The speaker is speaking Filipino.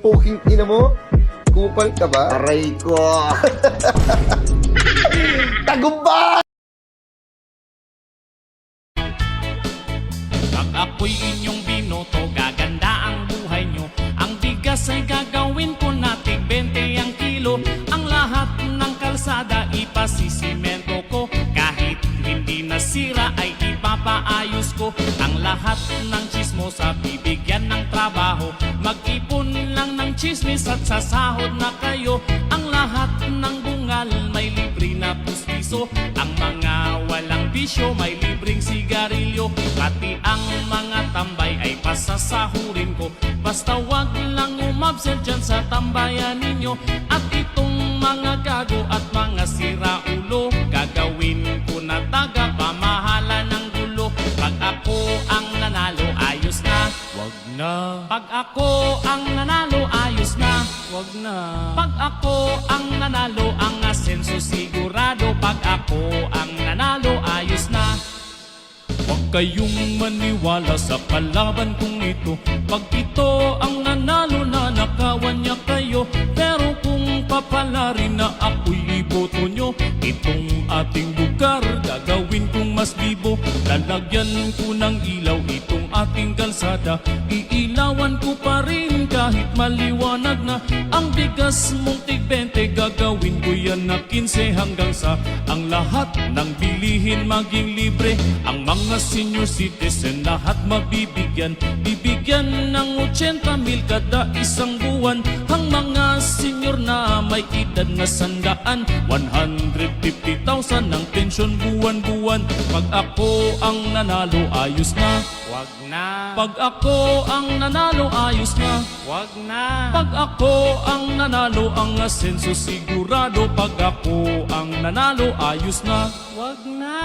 Puking ina mo. Kupal ka ba? Aray ko. Tagumpay! Pag ako'y inyong binoto, gaganda ang buhay nyo. Ang bigas ay gagawin ko na tig 20 ang kilo. Ang lahat ng kalsada ipasisimento ko. Kahit hindi nasira ay ipapaayos ko. Ang lahat ng chismosa bibigyan ng trabaho. Mag-ipon lang ng chismis at sasahod na kayo. Ang lahat ng bungal may libre na pustiso. Ang mga walang bisyo may libreng sigarilyo. Pati ang mga tambay ay pasasahurin ko. Basta wag lang umabsent dyan sa tambayan ninyo. At itong mga gago at mga siraulo, gagawin ko na taga pamahala ng gulo. Pag ako ang nanalo, ayos na, wag na. Pag ako ang nanalo, ayos na, wag na. Pag ako ang nanalo, ang asenso sigurado. Pag ako ang nanalo, ayos na. Huwag kayong maniwala sa kalaban kong ito. Pag ito ang nanalo na nakawan niya kayo. Pero kung papalarin na ako'y iboto nyo, itong ating lugar gagawin kong mas bibo. Lalagyan ko ng ilaw itong ating kalsada. Iilawan ko pa rin kahit maliwanag na. Ang bigas mong tig 20, gagawin ko yan na 15 hanggang sa ang lahat ng bilihin maging libre. Ang mga senior citizen lahat mabibigyan. Bibigyan ng 80,000 kada isang buwan. Ang mga senior na may edad na 100, 150,000 ang pensyon buwan-buwan. Pag ako ang nanalo, ayos na, wag na. Pag ako ang nanalo, ayos na, wag na. Pag ako ang nanalo, ang asenso sigurado. Pag ako ang nanalo, ayos na, wag na.